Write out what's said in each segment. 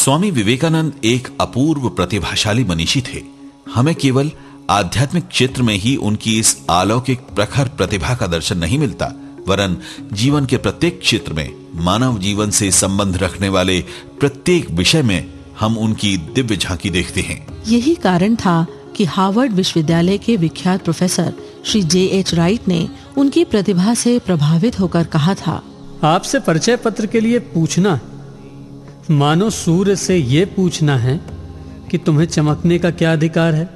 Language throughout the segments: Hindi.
स्वामी विवेकानंद एक अपूर्व प्रतिभाशाली मनीषी थे। हमें केवल आध्यात्मिक क्षेत्र में ही उनकी इस अलौकिक प्रखर प्रतिभा का दर्शन नहीं मिलता, वरन जीवन के प्रत्येक क्षेत्र में, मानव जीवन से संबंध रखने वाले प्रत्येक विषय में हम उनकी दिव्य झांकी देखते हैं। यही कारण था कि हार्वर्ड विश्वविद्यालय के विख्यात प्रोफेसर श्री J.H. राइट ने उनकी प्रतिभा से प्रभावित होकर कहा था, आपसे परिचय पत्र के लिए पूछना मानो सूर्य से ये पूछना है कि तुम्हें चमकने का क्या अधिकार है।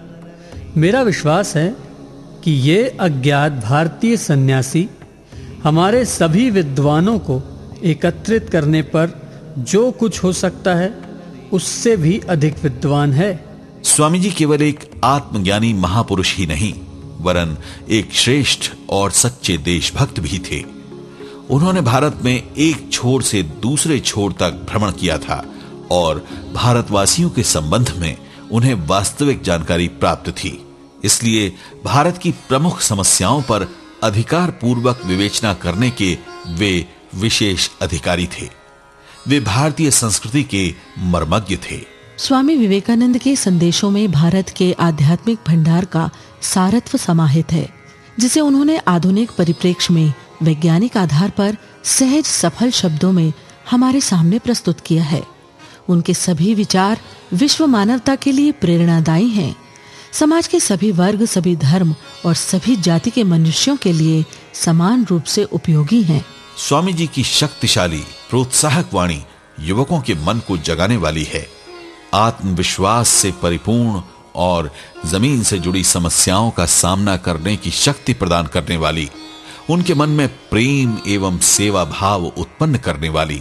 मेरा विश्वास है कि ये अज्ञात भारतीय सन्यासी हमारे सभी विद्वानों को एकत्रित करने पर जो कुछ हो सकता है उससे भी अधिक विद्वान है। स्वामी जी केवल एक आत्मज्ञानी महापुरुष ही नहीं, वरन एक श्रेष्ठ और सच्चे देशभक्त भी थे। उन्होंने भारत में एक छोर से दूसरे छोर तक भ्रमण किया था और भारतवासियों के संबंध में उन्हें वास्तविक जानकारी प्राप्त थी। इसलिए भारत की प्रमुख समस्याओं पर अधिकार पूर्वक विवेचना करने के वे विशेष अधिकारी थे। वे भारतीय संस्कृति के मर्मज्ञ थे। स्वामी विवेकानंद के संदेशों में भारत के आध्यात्मिक भंडार का सारत्व समाहित है, जिसे उन्होंने आधुनिक परिप्रेक्ष्य में वैज्ञानिक आधार पर सहज सफल शब्दों में हमारे सामने प्रस्तुत किया है। उनके सभी विचार विश्व मानवता के लिए प्रेरणादायी हैं। समाज के सभी वर्ग, सभी धर्म और सभी जाति के मनुष्यों के लिए समान रूप से उपयोगी हैं। स्वामी जी की शक्तिशाली प्रोत्साहक वाणी युवकों के मन को जगाने वाली है। आत्मविश्वास से परिपूर्ण और जमीन से जुड़ी समस्याओं का सामना करने की शक्ति प्रदान करने वाली, उनके मन में प्रेम एवं सेवा भाव उत्पन्न करने वाली,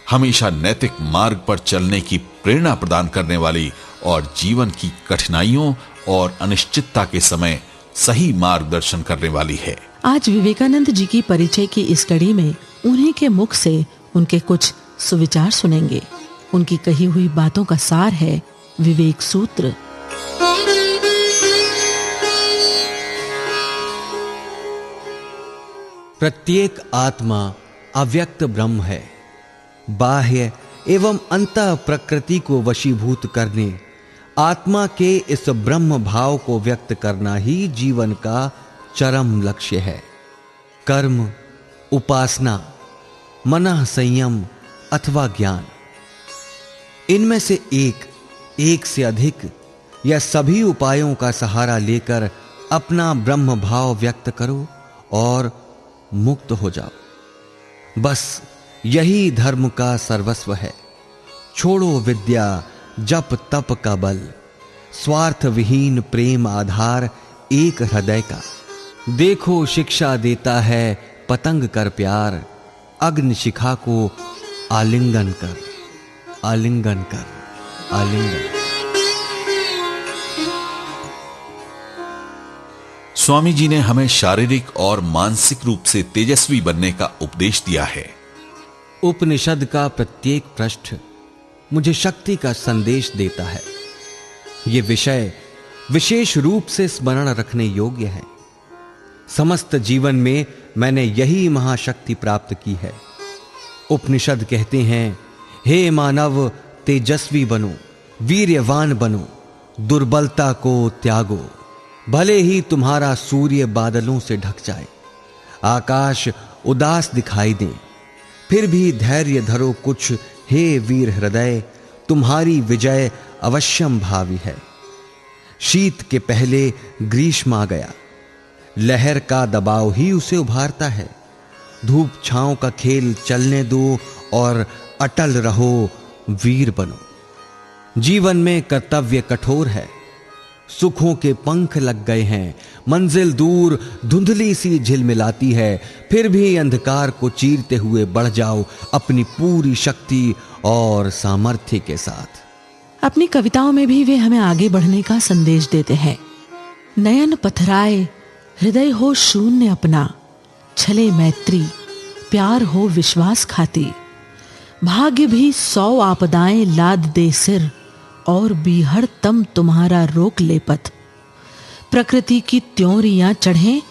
हमेशा नैतिक मार्ग पर चलने की प्रेरणा प्रदान करने वाली और जीवन की कठिनाइयों और अनिश्चितता के समय सही मार्गदर्शन करने वाली है। आज विवेकानंद जी की परिचय की इस कड़ी में उन्हीं के मुख से उनके कुछ सुविचार सुनेंगे। उनकी कही हुई बातों का सार है विवेक सूत्र। प्रत्येक आत्मा अव्यक्त ब्रह्म है। बाह्य एवं अंतः प्रकृति को वशीभूत करने, आत्मा के इस ब्रह्म भाव को व्यक्त करना ही जीवन का चरम लक्ष्य है। कर्म, उपासना, मनः संयम अथवा ज्ञान, इनमें से एक से अधिक या सभी उपायों का सहारा लेकर अपना ब्रह्म भाव व्यक्त करो और मुक्त हो जाओ। बस यही धर्म का सर्वस्व है। छोड़ो विद्या, जप तप का बल, स्वार्थ विहीन प्रेम आधार एक हृदय का। देखो शिक्षा देता है पतंग कर प्यार, अग्नि शिखा को आलिंगन कर, आलिंगन कर, आलिंगन। स्वामी जी ने हमें शारीरिक और मानसिक रूप से तेजस्वी बनने का उपदेश दिया है। उपनिषद का प्रत्येक पृष्ठ मुझे शक्ति का संदेश देता है। ये विषय विशेष रूप से स्मरण रखने योग्य है। समस्त जीवन में मैंने यही महाशक्ति प्राप्त की है। उपनिषद कहते हैं, हे मानव तेजस्वी बनो, वीर्यवान बनो, दुर्बलता को त्यागो। भले ही तुम्हारा सूर्य बादलों से ढक जाए, आकाश उदास दिखाई दे, फिर भी धैर्य धरो कुछ, हे वीर हृदय, तुम्हारी विजय अवश्यम भावी है। शीत के पहले ग्रीष्म आ गया, लहर का दबाव ही उसे उभारता है। धूप छांव का खेल चलने दो और अटल रहो, वीर बनो। जीवन में कर्तव्य कठोर है, सुखों के पंख लग गए हैं, मंजिल दूर धुंधली सी झिलमिलाती है, फिर भी अंधकार को चीरते हुए बढ़ जाओ अपनी पूरी शक्ति और सामर्थ्य के साथ। अपनी कविताओं में भी वे हमें आगे बढ़ने का संदेश देते हैं। नयन पथराए, हृदय हो शून्य अपना, छले मैत्री, प्यार हो विश्वास खाती। भाग्य भी 100 आपदाएं लाद दे सिर, और बीहड़ तम तुम्हारा रोक ले पथ। प्रकृति की त्योरियां चढ़े,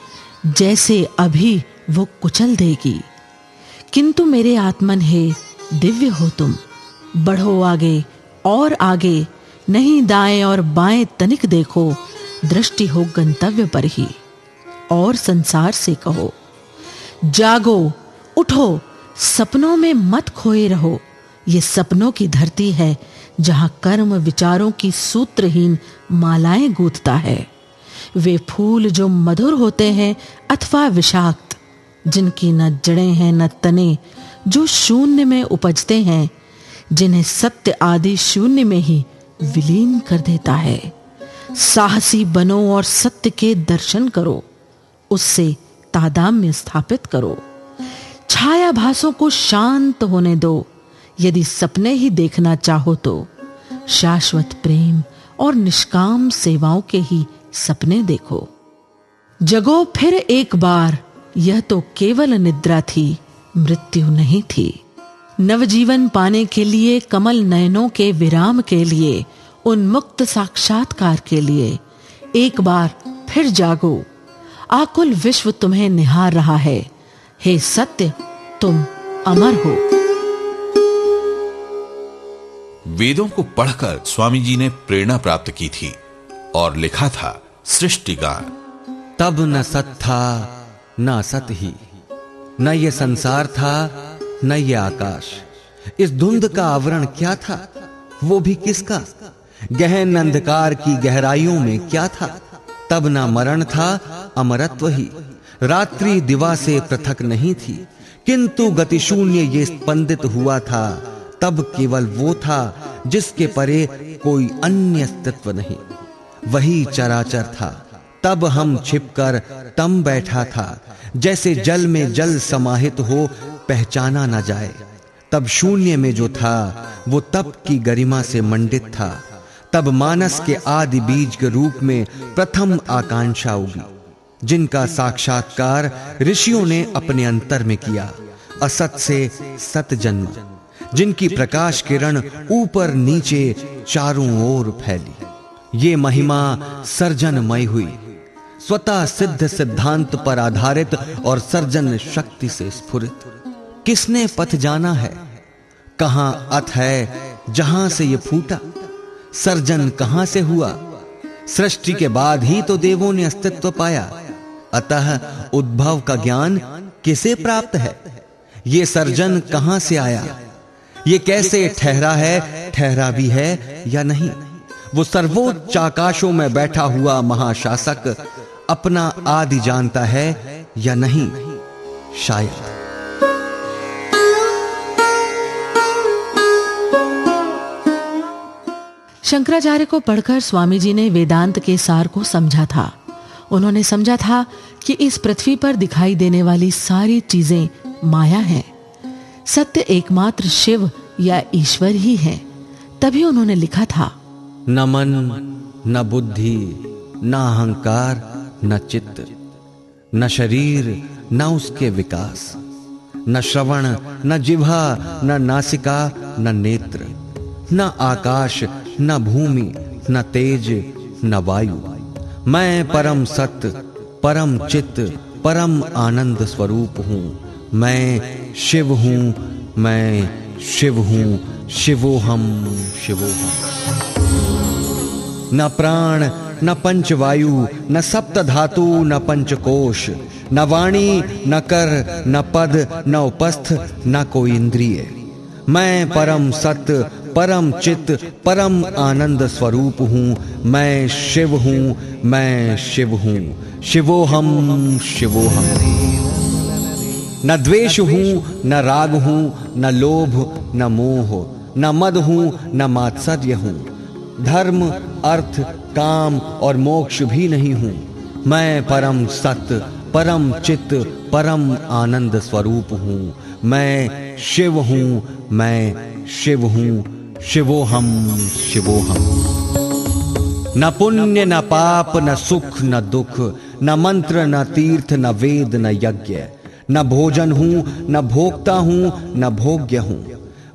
जैसे अभी वो कुचल देगी। किंतु मेरे आत्मन हे, दिव्य हो तुम, बढ़ो आगे, और आगे नहीं दाएं और बाएं तनिक देखो, दृष्टि हो गंतव्य पर ही। और संसार से कहो, जागो, उठो, सपनों में मत खोए रहो। ये सपनों की धरती है जहां कर्म विचारों की सूत्रहीन मालाएं गूंथता है। वे फूल जो मधुर होते हैं अथवा विषाक्त, जिनकी न जड़ें हैं न तने, जो शून्य में उपजते हैं, जिन्हें सत्य आदि शून्य में ही विलीन कर देता है। साहसी बनो और सत्य के दर्शन करो, उससे तादाम्य स्थापित करो। छायाभासों को शांत होने दो। यदि सपने ही देखना चाहो तो शाश्वत प्रेम और निष्काम सेवाओं के ही सपने देखो। जगो फिर एक बार, यह तो केवल निद्रा थी, मृत्यु नहीं थी। नवजीवन पाने के लिए, कमल नयनों के विराम के लिए, उन्मुक्त साक्षात्कार के लिए एक बार फिर जागो। आकुल विश्व तुम्हें निहार रहा है। हे सत्य, तुम अमर हो। वेदों को पढ़कर स्वामी जी ने प्रेरणा प्राप्त की थी और लिखा था सृष्टिगान। तब न सत था न असत ही, न ये संसार था न ये आकाश। इस धुंध का आवरण क्या था, वो भी किसका? गहन अंधकार की गहराइयों में क्या था? तब न मरण था अमरत्व ही, रात्रि दिवा से पृथक नहीं थी, किंतु गतिशून्य ये स्पंदित हुआ था। तब केवल वो था जिसके परे कोई अन्य अस्तित्व नहीं, वही चराचर था। तब हम छिपकर तम बैठा था, जैसे जल में जल समाहित हो पहचाना न जाए। तब शून्य में जो था वो तप की गरिमा से मंडित था। तब मानस के आदि बीज के रूप में प्रथम आकांक्षा उगी, जिनका साक्षात्कार ऋषियों ने अपने अंतर में किया। असत से सत जन्म, जिनकी प्रकाश किरण ऊपर नीचे चारों ओर फैली। ये महिमा सर्जनमय हुई, स्वतः सिद्ध सिद्धांत पर आधारित और सर्जन शक्ति से स्फुरित। किसने पथ जाना है, कहां अथ है जहां से ये फूटा? सर्जन कहां से हुआ? सृष्टि के बाद ही तो देवों ने अस्तित्व पाया। अतः उद्भव का ज्ञान किसे प्राप्त है? ये सर्जन कहां से आया? ये कैसे ठहरा है, ठहरा भी है या नहीं? वो सर्वोच्च आकाशों में बैठा हुआ महाशासक अपना आदि जानता है या नहीं? शायद। शंकराचार्य को पढ़कर स्वामी जी ने वेदांत के सार को समझा था। उन्होंने समझा था कि इस पृथ्वी पर दिखाई देने वाली सारी चीजें माया हैं। सत्य एकमात्र शिव या ईश्वर ही है। तभी उन्होंने लिखा था, न मन न बुद्धि न अहंकार न चित्त, न शरीर न उसके विकास, न श्रवण न जिह्वा न नासिका न नेत्र, न आकाश न भूमि न तेज न वायु। मैं परम सत्य परम चित्त परम आनंद स्वरूप हूं। मैं शिव हूं, मैं शिव हूं, शिवोहम शिवोहम। न प्राण न पंचवायु न सप्त धातु न पंचकोश, न वाणी न कर न पद न उपस्थ न कोई इंद्रिय। मैं परम सत्य परम चित्त परम आनंद स्वरूप हूं। मैं शिव हूं, मैं शिव हूं, शिवोहम शिवोहम। न द्वेष हूं न राग हूं, न लोभ न मोह, न मद हूं न मात्सर्य हूं। धर्म अर्थ काम और मोक्ष भी नहीं हूं। मैं परम सत्य परम चित्त परम आनंद स्वरूप हूं। मैं शिव हूं, मैं शिव हूं, शिवोहम शिवोहम। न पुण्य न पाप न सुख न दुख, न मंत्र न तीर्थ न वेद न यज्ञ। न भोजन हूं न भोक्ता हूं न भोग्य हूं।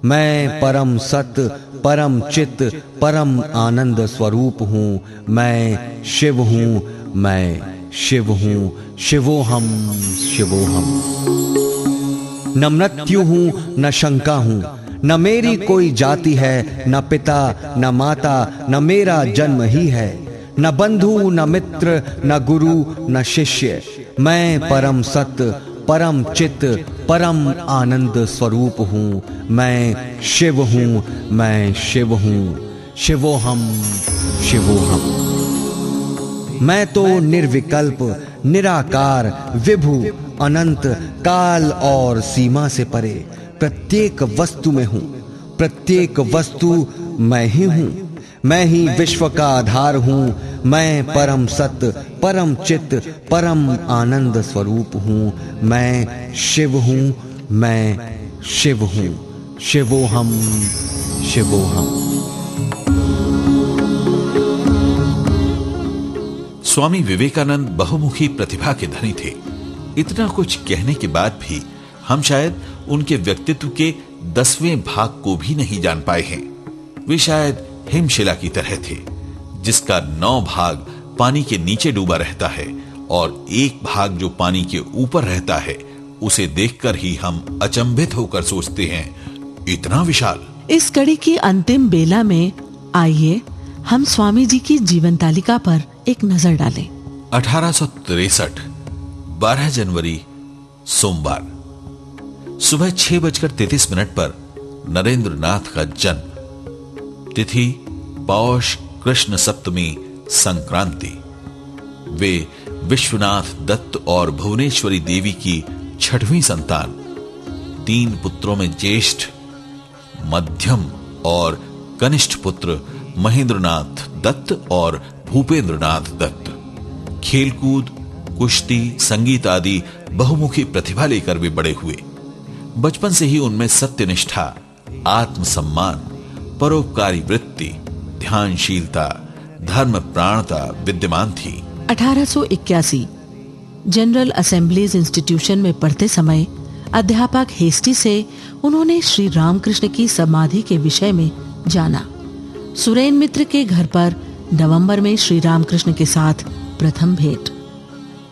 मैं परम सत्य परम चित्त परम आनंद स्वरूप हूं। मैं शिव हूं, मैं शिव हूं, शिवोहम शिवोहम। न मृत्यु हूं न शंका हूं, न मेरी कोई जाति है, न पिता न माता, न मेरा जन्म ही है, न बंधु न मित्र, न गुरु न शिष्य। मैं परम सत्य, परम चित्त, परम आनंद स्वरूप हूँ। मैं शिव हूँ, मैं शिव हूँ। शिवोहम शिवोहम। मैं तो निर्विकल्प, निराकार, विभु, अनंत, काल और सीमा से परे प्रत्येक वस्तु में हूं। प्रत्येक वस्तु मैं ही हूं। मैं ही विश्व का आधार हूं। मैं परम सत्य, परम चित्त, परम आनंद स्वरूप हूं। मैं शिव हूं, मैं शिव हूं। शिवोहम शिवोहम। स्वामी विवेकानंद बहुमुखी प्रतिभा के धनी थे। इतना कुछ कहने के बाद भी हम शायद उनके व्यक्तित्व के 10वें भाग को भी नहीं जान पाए हैं। वे शायद हिमशिला की तरह थे, जिसका 9 भाग पानी के नीचे डूबा रहता है और 1 भाग जो पानी के ऊपर रहता है, उसे देखकर ही हम अचंभित होकर सोचते हैं, इतना विशाल। इस कड़ी की अंतिम बेला में आइए हम स्वामी जी की जीवन तालिका पर एक नजर डालें। 1863 12 जनवरी सोमवार सुबह 6:33 पर नरेंद्र नाथ का जन्म। तिथि पौष कृष्ण सप्तमी संक्रांति। वे विश्वनाथ दत्त और भुवनेश्वरी देवी की 6वीं संतान। 3 पुत्रों में ज्येष्ठ, मध्यम और कनिष्ठ पुत्र महेंद्रनाथ दत्त और भूपेंद्रनाथ दत्त। खेलकूद, कुश्ती, संगीत आदि बहुमुखी प्रतिभा लेकर वे बड़े हुए। बचपन से ही उनमें सत्यनिष्ठा, आत्मसम्मान, परोपकारी वृत्ति, ध्यानशीलता, धर्म प्राणता विद्यमान थी। 1881 जनरल असेंबलीज इंस्टीट्यूशन में पढ़ते समय अध्यापक हेस्टी से उन्होंने श्री रामकृष्ण की समाधि के विषय में जाना। सुरेन मित्र के घर पर नवंबर में श्री रामकृष्ण के साथ प्रथम भेंट।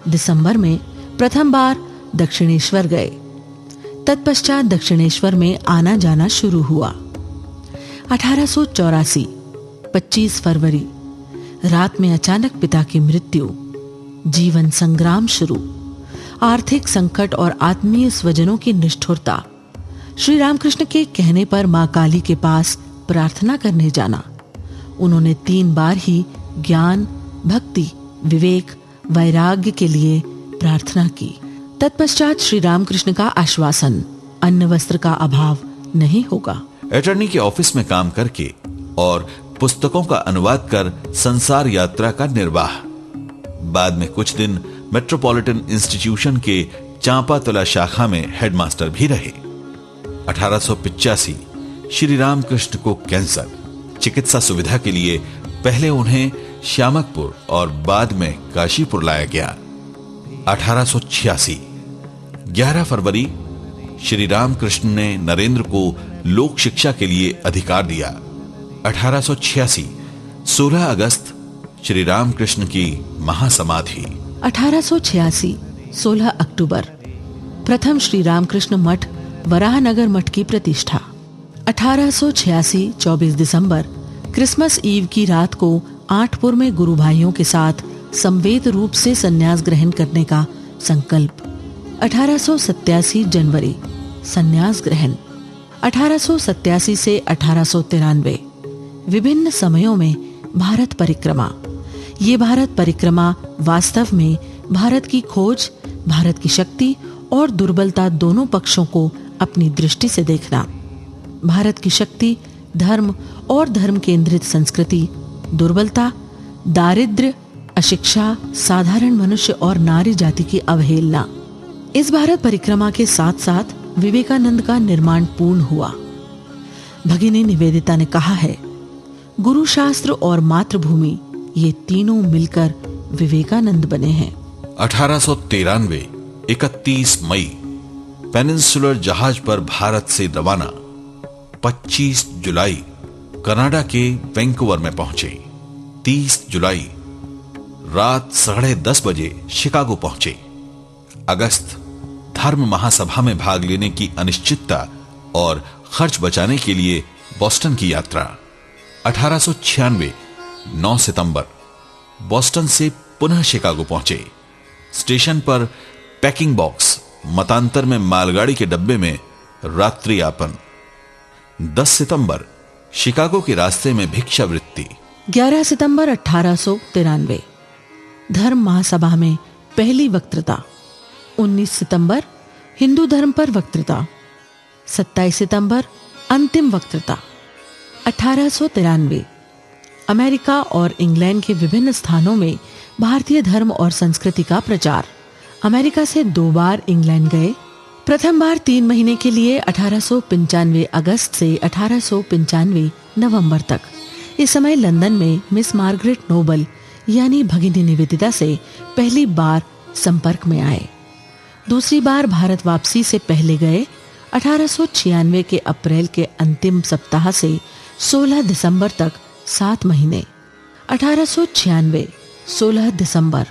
दिसंबर में प्रथम बार दक्षिणेश्वर गए। तत्पश्चात दक्षिणेश्वर में आना जाना शुरू हुआ। 1884 25 फरवरी रात में अचानक पिता की मृत्यु। जीवन संग्राम शुरू। आर्थिक संकट और आत्मीय स्वजनों की निष्ठुरता। श्री रामकृष्ण के कहने पर मां काली के पास प्रार्थना करने जाना। उन्होंने 3 बार ही ज्ञान, भक्ति, विवेक, वैराग्य के लिए प्रार्थना की। तत्पश्चात श्री रामकृष्ण का आश्वासन, अन्न वस्त्र का अभाव नहीं होगा। अटॉर्नी के ऑफिस में काम करके और पुस्तकों का अनुवाद कर संसार यात्रा का निर्वाह। बाद में कुछ दिन मेट्रोपॉलिटन इंस्टीट्यूशन के चांपातला शाखा में हेडमास्टर भी रहे। 1885 श्री रामकृष्ण को कैंसर। चिकित्सा सुविधा के लिए पहले उन्हें श्यामकपुर और बाद में काशीपुर लाया गया। 1886 11 फरवरी श्री रामकृष्ण ने नरेंद्र को लोक शिक्षा के लिए अधिकार दिया। 1886 16 अगस्त श्री रामकृष्ण की महासमाधि। 1886 16 अक्टूबर प्रथम श्री रामकृष्ण मठ वराहनगर मठ की प्रतिष्ठा। 1886 24 दिसंबर क्रिसमस ईव की रात को आठपुर में गुरु भाइयों के साथ संवेद रूप से संन्यास ग्रहण करने का संकल्प। 1887 जनवरी संन्यास ग्रहण। 1887 से 1893 विभिन्न समयों में भारत परिक्रमा। ये भारत परिक्रमा वास्तव में भारत की खोज, भारत की शक्ति और दुर्बलता दोनों पक्षों को अपनी दृष्टि से देखना। भारत की शक्ति, धर्म और धर्म केंद्रित संस्कृति, दुर्बलता, दारिद्र्य, अशिक्षा, साधारण मनुष्य और नारी जाति की अवहेलना। इस भारत परिक्रमा के साथ साथ विवेकानंद का निर्माण पूर्ण हुआ। भगिनी निवेदिता ने कहा है, गुरु शास्त्र और मातृभूमि ये तीनों मिलकर विवेकानंद बने हैं। 1893 31 मई पेनिनसुलर जहाज पर भारत से रवाना। 25 जुलाई कनाडा के वैंकूवर में पहुंचे। 30 जुलाई रात 10:30 बजे शिकागो पहुंचे। अगस्त धर्म महासभा में भाग लेने की अनिश्चितता और खर्च बचाने के लिए बोस्टन की यात्रा। 1896 9 सितंबर बोस्टन से पुनः शिकागो पहुंचे। स्टेशन पर पैकिंग बॉक्स, मतांतर में मालगाड़ी के डब्बे में रात्रि यापन। 10 सितंबर शिकागो के रास्ते में भिक्षावृत्ति। 11 सितंबर 1893 धर्म महासभा में पहली वक्तृता। 19 सितंबर हिंदू धर्म पर वक्तृता। 27 सितंबर अंतिम वक्तृता। 1893 अमेरिका और इंग्लैंड के विभिन्न स्थानों में भारतीय धर्म और संस्कृति का प्रचार। अमेरिका से 2 बार इंग्लैंड गए। प्रथम बार 3 महीने के लिए 1895 अगस्त से 1895 नवंबर तक। इस समय लंदन में मिस मार्गरेट नोबल यानी भगिनी निवेदिता से पहली बार संपर्क में आए। दूसरी बार भारत वापसी से पहले गए 1896 के अप्रैल के अंतिम सप्ताह से 16 दिसंबर तक 7 महीने। 1896 16 दिसंबर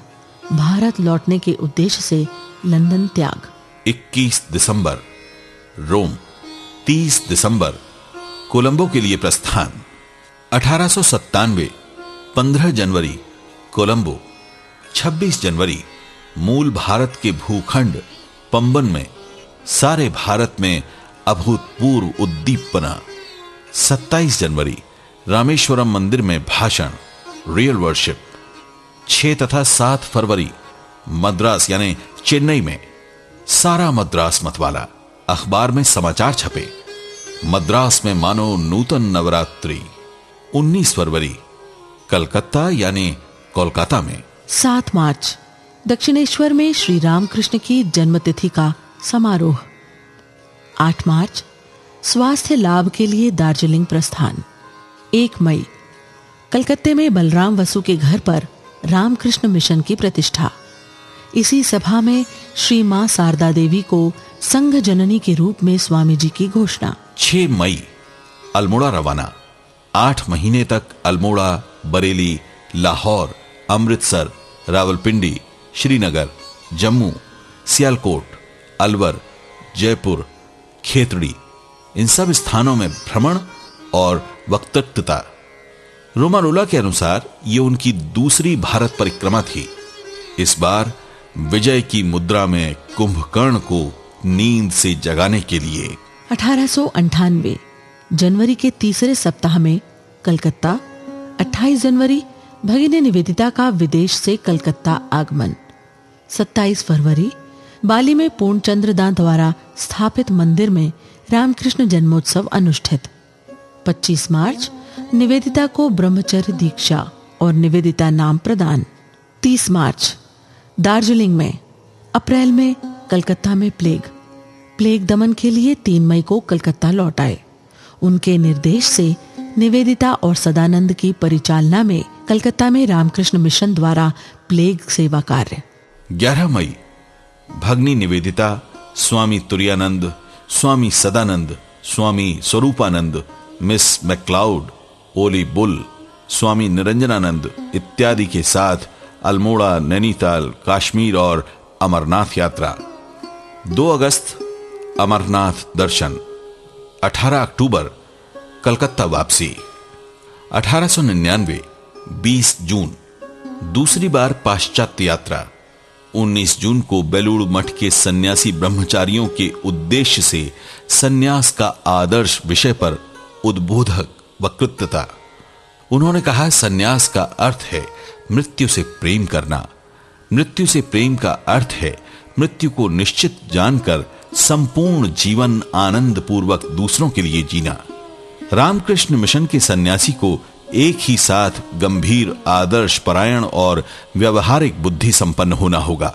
भारत लौटने के उद्देश्य से लंदन त्याग। 21 दिसंबर रोम। 30 दिसंबर कोलंबो के लिए प्रस्थान। 1897 15 जनवरी कोलंबो। 26 जनवरी मूल भारत के भूखंड पंबन में सारे भारत में अभूतपूर्व उद्दीपना। 27 जनवरी रामेश्वरम मंदिर में भाषण, रियल वर्शिप। 6 तथा 7 फरवरी मद्रास यानी चेन्नई में सारा मद्रास मतवाला अखबार में समाचार छपे। मद्रास में मानो नूतन नवरात्रि। 19 फरवरी कलकत्ता यानी कोलकाता में। 7 मार्च दक्षिणेश्वर में श्री रामकृष्ण की जन्मतिथि का समारोह। 8 मार्च स्वास्थ्य लाभ के लिए दार्जिलिंग प्रस्थान। 1 मई कलकत्ते में बलराम वसु के घर पर रामकृष्ण मिशन की प्रतिष्ठा। इसी सभा में श्री मां शारदा देवी को संघ जननी के रूप में स्वामी जी की घोषणा। 6 मई अल्मोड़ा रवाना। 8 महीने तक अल्मोड़ा, बरेली, लाहौर, अमृतसर, रावलपिंडी, श्रीनगर, जम्मू, सियालकोट, अलवर, जयपुर, खेतड़ी, इन सब स्थानों में भ्रमण और वक्तृत्वता। रोमारोला के अनुसार ये उनकी दूसरी भारत परिक्रमा थी। इस बार विजय की मुद्रा में कुंभकर्ण को नींद से जगाने के लिए। 1898 जनवरी के तीसरे सप्ताह में कलकत्ता। 28 जनवरी भगिनी निवेदिता का विदेश से कलकत्ता आगमन। 27 फरवरी बाली में पूर्णचंद्र दास द्वारा स्थापित मंदिर में रामकृष्ण जन्मोत्सव अनुष्ठित। 25 मार्च निवेदिता को ब्रह्मचर्य दीक्षा और निवेदिता नाम प्रदान। 30 मार्च दार्जिलिंग में। अप्रैल में कलकत्ता में प्लेग दमन के लिए 3 मई को कलकत्ता लौट आए। उनके निर्देश से निवेदिता और सदानंद की परिचालना में कलकत्ता में रामकृष्ण मिशन द्वारा प्लेग सेवा कार्य। 11 मई भगनी निवेदिता, स्वामी तुरायानंद, स्वामी सदानंद, स्वामी स्वरूपानंद, मिस मैक्लाउड, ओली बुल, स्वामी निरंजनानंद इत्यादि के साथ अल्मोड़ा, नैनीताल, कश्मीर और अमरनाथ यात्रा। 2 अगस्त अमरनाथ दर्शन। 18 अक्टूबर कलकत्ता वापसी। 1899 20 जून दूसरी बार पाश्चात्य यात्रा। 19 जून को बेलूड़ मठ के सन्यासी ब्रह्मचारियों के उद्देश्य से सन्यास का आदर्श विषय पर उद्बोधक वक्तृत्वता। उन्होंने कहा, सन्यास का अर्थ है मृत्यु से प्रेम करना। मृत्यु से प्रेम का अर्थ है मृत्यु को निश्चित जानकर संपूर्ण जीवन आनंद पूर्वक दूसरों के लिए जीना। रामकृष्ण मिशन के सन्यासी को एक ही साथ गंभीर, आदर्श परायण और व्यवहारिक बुद्धि संपन्न होना होगा।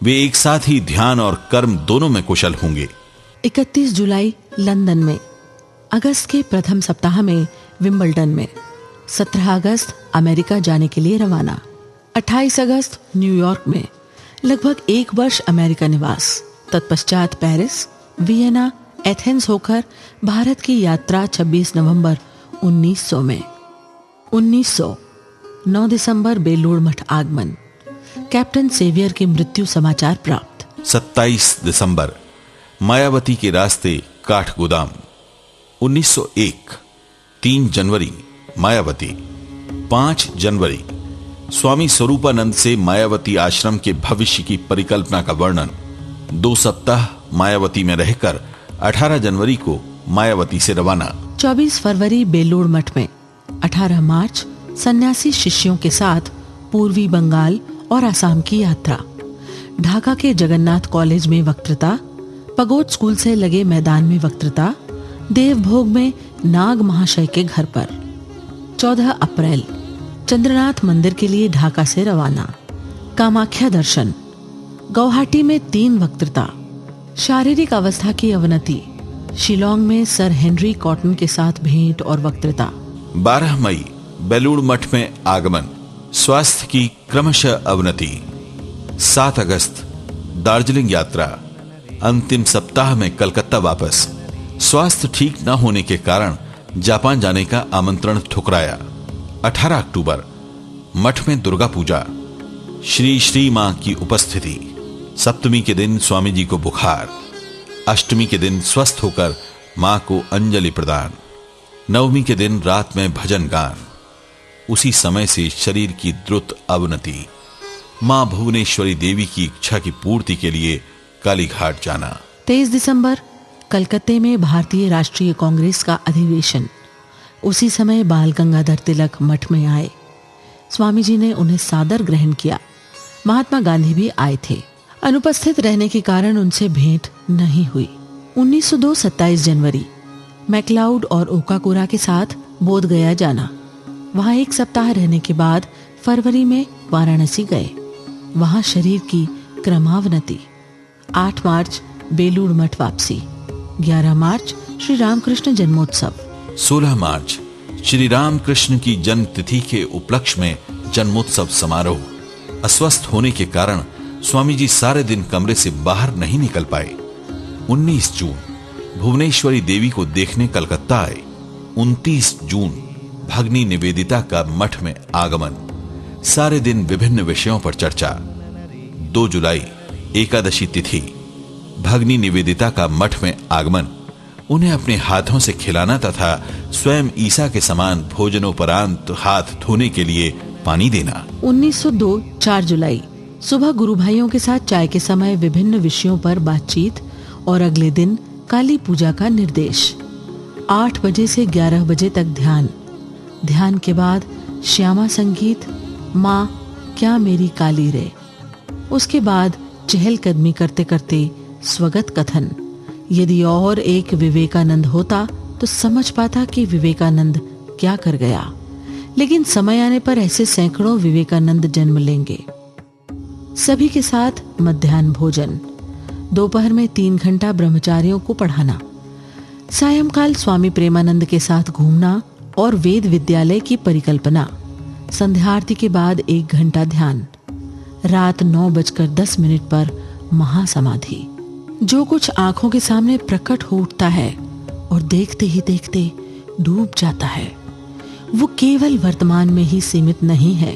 वे एक साथ ही ध्यान और कर्म दोनों में कुशल होंगे। 31 जुलाई लंदन में। अगस्त के प्रथम सप्ताह में विंबलडन में। 17 अगस्त अमेरिका जाने के लिए रवाना। 28 अगस्त न्यूयॉर्क में। लगभग 1 वर्ष अमेरिका निवास। तत्पश्चात पेरिस, वियना, एथेंस होकर भारत की यात्रा 26 नवंबर 1900 में। 1900 9 दिसंबर बेलूड़ मठ आगमन। कैप्टन सेवियर की मृत्यु समाचार प्राप्त। 27 दिसंबर मायावती के रास्ते काठगोदाम। 1901 3 जनवरी मायावती। 5 जनवरी स्वामी स्वरूपानंद से मायावती आश्रम के भविष्य की परिकल्पना का वर्णन। 2 सप्ताह मायावती में रहकर 18 जनवरी को मायावती से रवाना। 24 फरवरी बेलूर मठ में, 18 मार्च सन्यासी शिष्यों के साथ पूर्वी बंगाल और असम की यात्रा। ढाका के जगन्नाथ कॉलेज में वक्तृता, पगोड स्कूल से लगे मैदान में वक्तृता, देवभोग में नाग महाशय के घर पर। 14 अप्रैल चंद्रनाथ मंदिर के लिए ढाका से रवाना। कामाख्या दर्शन। गुवाहाटी में 3 वक्तृता। शारीरिक अवस्था की अवनति। शिलोंग में सर हेनरी कॉटन के साथ भेंट और वक्तृता। 12 मई बेलूर मठ में आगमन, स्वास्थ्य की क्रमशः अवनति। 7 अगस्त दार्जिलिंग यात्रा, अंतिम सप्ताह में कलकत्ता वापस। स्वास्थ्य ठीक न होने के कारण जापान जाने का आमंत्रण ठुकराया। 18 अक्टूबर मठ में दुर्गा पूजा, श्री श्री मां की उपस्थिति। सप्तमी के दिन स्वामी जी को बुखार। अष्टमी के दिन स्वस्थ होकर मां को अंजलि प्रदान। नवमी के दिन रात में भजन गान। उसी समय से शरीर की द्रुत अवनति। मां भुवनेश्वरी देवी की इच्छा की पूर्ति के लिए कालीघाट जाना। 23 दिसंबर कलकत्ते में भारतीय राष्ट्रीय कांग्रेस का अधिवेशन। उसी समय बाल गंगाधर तिलक मठ में आए। स्वामी जी ने उन्हें सादर ग्रहण किया। महात्मा गांधी भी आए थे। अनुपस्थित रहने के कारण उनसे भेंट नहीं हुई। 1902 27 जनवरी मैक्लाउड और ओकाकुरा के साथ बोध गया जाना। वहां 1 सप्ताह रहने के बाद फरवरी में वाराणसी गए। वहां शरीर की क्रमावनति। 8 मार्च बेलूर मठ वापसी। 11 मार्च श्री रामकृष्ण जन्मोत्सव। 16 मार्च श्री रामकृष्ण की जन्म तिथि के उपलक्ष्य में जन्मोत्सव समारोह। अस्वस्थ होने के कारण स्वामी जी सारे दिन कमरे से बाहर नहीं निकल पाए। 19 जून भुवनेश्वरी देवी को देखने कलकत्ता आए। 29 जून भगनी निवेदिता का मठ में आगमन। सारे दिन विभिन्न विषयों पर चर्चा। 2 जुलाई एकादशी तिथि, भगनी निवेदिता का मठ में आगमन। उन्हें अपने हाथों से खिलाना तथा स्वयं ईसा के समान भोजनोपरांत हाथ धोने के लिए पानी देना। 1902 4 जुलाई सुबह गुरु भाइयों के साथ चाय के समय विभिन्न विषयों पर बातचीत और अगले दिन काली पूजा का निर्देश। 8 बजे से 11 बजे तक ध्यान। ध्यान के बाद श्यामा संगीत, माँ क्या मेरी काली रे। उसके बाद चहलकदमी करते करते स्वगत कथन। यदि और एक विवेकानंद होता तो समझ पाता कि विवेकानंद क्या कर गया, लेकिन समय आने पर ऐसे सैकड़ों विवेकानंद जन्म लेंगे। सभी के साथ मध्याह्न भोजन। दोपहर में 3 घंटा ब्रह्मचारियों को पढ़ाना। सायंकाल स्वामी प्रेमानंद के साथ घूमना और वेद विद्यालय की परिकल्पना। संध्या आरती के बाद 1 घंटा ध्यान। रात 9:10 पर महासमाधि। जो कुछ आंखों के सामने प्रकट हो उठता है और देखते ही देखते डूब जाता है, वो केवल वर्तमान में ही सीमित नहीं है,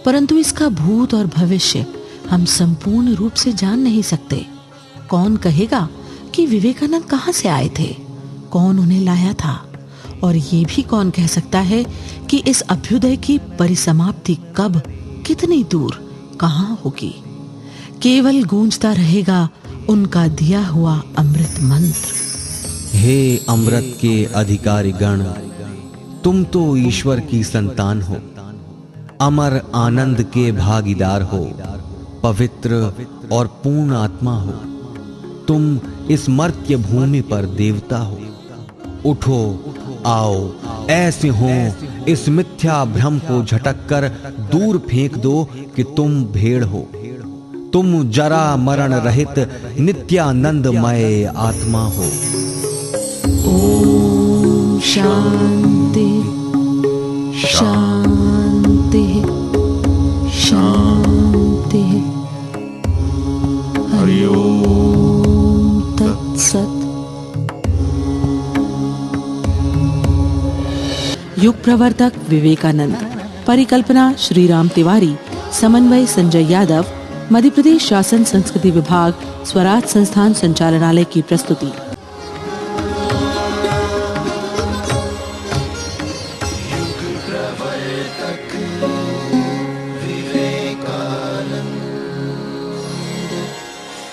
परंतु इसका भूत और भविष्य हम संपूर्ण रूप से जान नहीं सकते। कौन कहेगा कि विवेकानंद कहां से आए थे, कौन उन्हें लाया था, और ये भी कौन कह सकता है कि इस अभ्युदय की परिसमाप्ति कब, कितनी दूर, कहां होगी। केवल गूंजता रहेगा उनका दिया हुआ अमृत मंत्र। हे अमृत के अधिकारी गण, तुम तो ईश्वर की संतान हो, अमर आनंद के भागीदार हो, पवित्र और पूर्ण आत्मा हो। तुम इस मर्त्य भूमि पर देवता हो। उठो, आओ, ऐसे हो, इस मिथ्या भ्रम को झटककर दूर फेंक दो कि तुम भेड़ हो। तुम जरा मरण रहित नित्यानंदमय आत्मा हो। ओम शांति शांति शांति। हरि ओम तत्सत। युग प्रवर्तक विवेकानंद। परिकल्पना श्री राम तिवारी। समन्वय संजय यादव। मध्य प्रदेश शासन संस्कृति विभाग, स्वराज संस्थान संचालनालय की प्रस्तुति।